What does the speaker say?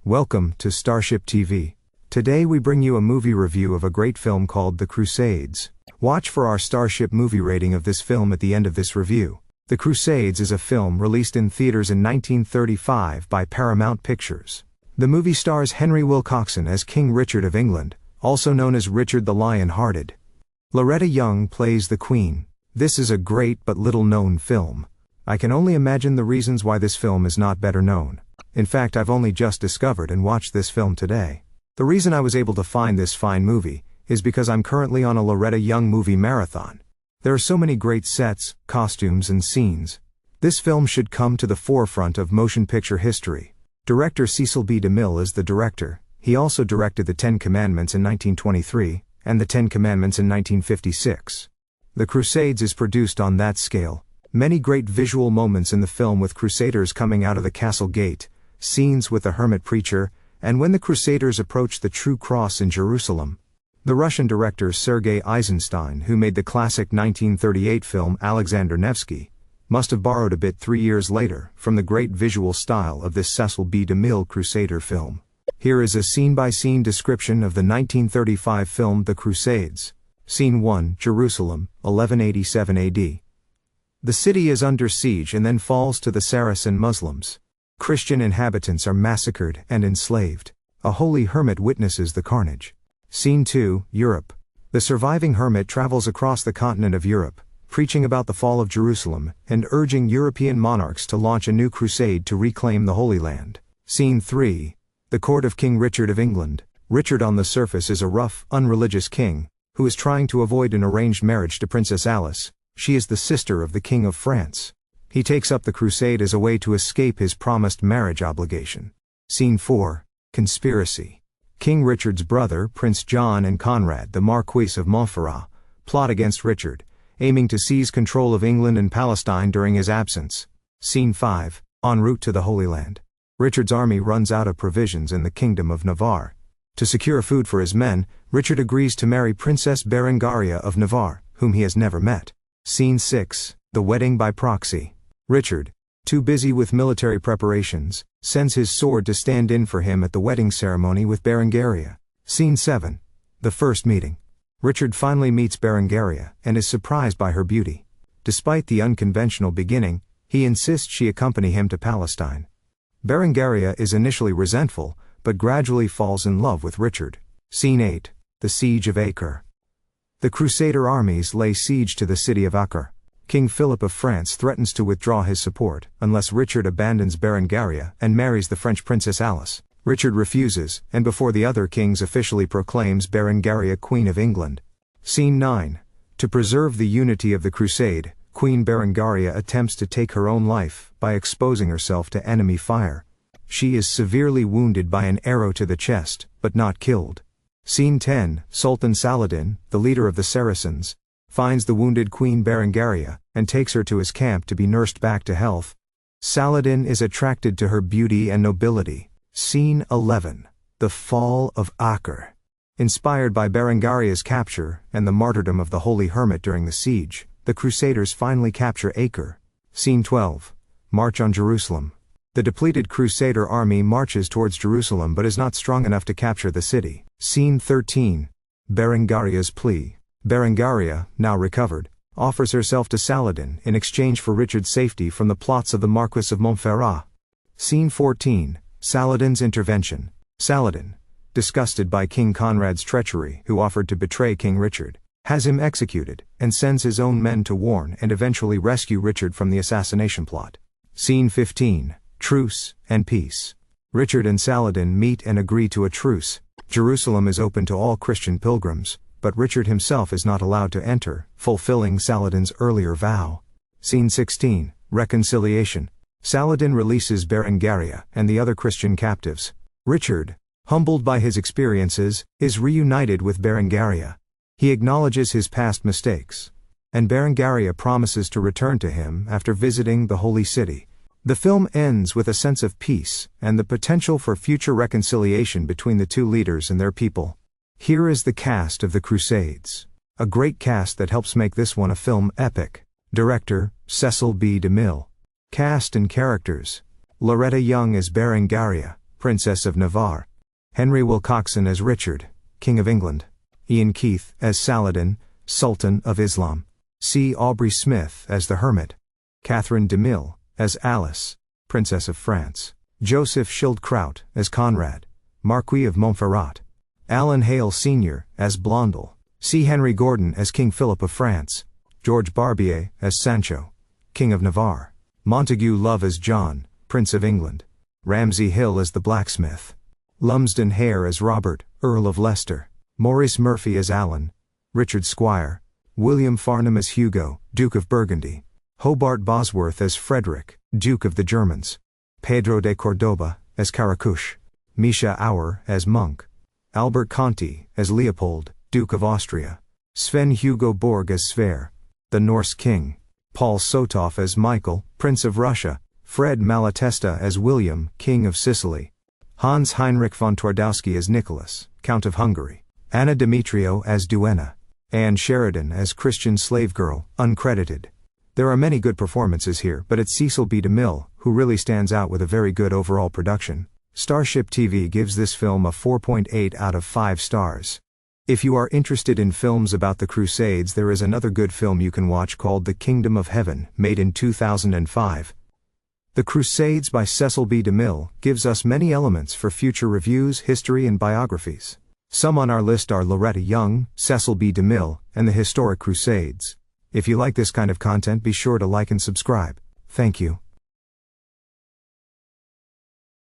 Welcome to Starship TV. Today we bring you a movie review of a great film called The Crusades. Watch for our Starship movie rating of this film at the end of this review. The Crusades is a film released in theaters in 1935 by Paramount Pictures. The movie stars Henry Wilcoxon as King Richard of England, also known as Richard the Lion-Hearted. Loretta Young plays the Queen. This is a great but little-known film. I can only imagine the reasons why this film is not better known. In fact, I've only just discovered and watched this film today. The reason I was able to find this fine movie is because I'm currently on a Loretta Young movie marathon. There are so many great sets, costumes, and scenes. This film should come to the forefront of motion picture history. Director Cecil DeMille is the director. He also directed The Ten Commandments in 1923 and The Ten Commandments in 1956. The Crusades is produced on that scale. Many great visual moments in the film with Crusaders coming out of the castle gate, scenes with the hermit preacher, and when the Crusaders approach the true cross in Jerusalem. The Russian director Sergei Eisenstein, who made the classic 1938 film Alexander Nevsky, must have borrowed a bit 3 years later from the great visual style of this Cecil DeMille Crusader film. Here is a scene-by-scene description of the 1935 film The Crusades. Scene 1, Jerusalem, 1187 AD. The city is under siege and then falls to the Saracen Muslims. Christian inhabitants are massacred and enslaved. A holy hermit witnesses the carnage. Scene 2, Europe. The surviving hermit travels across the continent of Europe, preaching about the fall of Jerusalem and urging European monarchs to launch a new crusade to reclaim the Holy Land. Scene 3, the court of King Richard of England. Richard on the surface is a rough, unreligious king, who is trying to avoid an arranged marriage to Princess Alice. She is the sister of the King of France. He takes up the crusade as a way to escape his promised marriage obligation. Scene 4, Conspiracy. King Richard's brother, Prince John, and Conrad, the Marquis of Montferrat, plot against Richard, aiming to seize control of England and Palestine during his absence. Scene 5, En route to the Holy Land. Richard's army runs out of provisions in the Kingdom of Navarre. To secure food for his men, Richard agrees to marry Princess Berengaria of Navarre, whom he has never met. Scene 6, The Wedding by Proxy. Richard, too busy with military preparations, sends his sword to stand in for him at the wedding ceremony with Berengaria. Scene 7, The First Meeting. Richard finally meets Berengaria and is surprised by her beauty. Despite the unconventional beginning, he insists she accompany him to Palestine. Berengaria is initially resentful, but gradually falls in love with Richard. Scene 8, The Siege of Acre. The Crusader armies lay siege to the city of Acre. King Philip of France threatens to withdraw his support unless Richard abandons Berengaria and marries the French Princess Alice. Richard refuses, and before the other kings officially proclaims Berengaria Queen of England. Scene 9. To preserve the unity of the crusade, Queen Berengaria attempts to take her own life by exposing herself to enemy fire. She is severely wounded by an arrow to the chest, but not killed. Scene 10. Sultan Saladin, the leader of the Saracens, finds the wounded Queen Berengaria and takes her to his camp to be nursed back to health. Saladin is attracted to her beauty and nobility. Scene 11. The Fall of Acre. Inspired by Berengaria's capture and the martyrdom of the holy hermit during the siege, the Crusaders finally capture Acre. Scene 12. March on Jerusalem. The depleted Crusader army marches towards Jerusalem but is not strong enough to capture the city. Scene 13. Berengaria's plea. Berengaria, now recovered, offers herself to Saladin in exchange for Richard's safety from the plots of the Marquis of Montferrat. Scene 14. Saladin's intervention. Saladin, disgusted by King Conrad's treachery, who offered to betray King Richard, has him executed, and sends his own men to warn and eventually rescue Richard from the assassination plot. Scene 15. Truce and Peace. Richard and Saladin meet and agree to a truce. Jerusalem is open to all Christian pilgrims, but Richard himself is not allowed to enter, fulfilling Saladin's earlier vow. Scene 16. Reconciliation. Saladin releases Berengaria and the other Christian captives. Richard, humbled by his experiences, is reunited with Berengaria. He acknowledges his past mistakes, and Berengaria promises to return to him after visiting the Holy City. The film ends with a sense of peace and the potential for future reconciliation between the two leaders and their people. Here is the cast of The Crusades. A great cast that helps make this one a film epic. Director, Cecil DeMille. Cast and characters. Loretta Young as Berengaria. Princess of Navarre. Henry Wilcoxon as Richard, King of England. Ian Keith as Saladin, Sultan of Islam. C. Aubrey Smith as the Hermit. Catherine DeMille as Alice, Princess of France. Joseph Schildkraut as Conrad, Marquis of Montferrat. Alan Hale Sr. as Blondel. C. Henry Gordon as King Philip of France. George Barbier as Sancho, King of Navarre. Montague Love as John, Prince of England. Ramsay Hill as the Blacksmith. Lumsden Hare as Robert, Earl of Leicester. Maurice Murphy as Alan, Richard Squire. William Farnham as Hugo, Duke of Burgundy. Hobart Bosworth as Frederick, Duke of the Germans. Pedro de Cordoba as Caracush. Misha Auer as Monk. Albert Conti as Leopold, Duke of Austria. Sven Hugo Borg as Sverre, the Norse king. Paul Sotov as Michael, Prince of Russia. Fred Malatesta as William, King of Sicily. Hans Heinrich von Twardowski as Nicholas, Count of Hungary. Anna Demetrio as Duenna. Anne Sheridan as Christian slave girl, uncredited. There are many good performances here, but it's Cecil B. DeMille who really stands out with a very good overall production. Starship TV gives this film a 4.8 out of 5 stars. If you are interested in films about the Crusades, there is another good film you can watch called The Kingdom of Heaven, made in 2005. The Crusades by Cecil B. DeMille gives us many elements for future reviews, history and biographies. Some on our list are Loretta Young, Cecil B. DeMille, and the Historic Crusades. If you like this kind of content, be sure to like and subscribe. Thank you.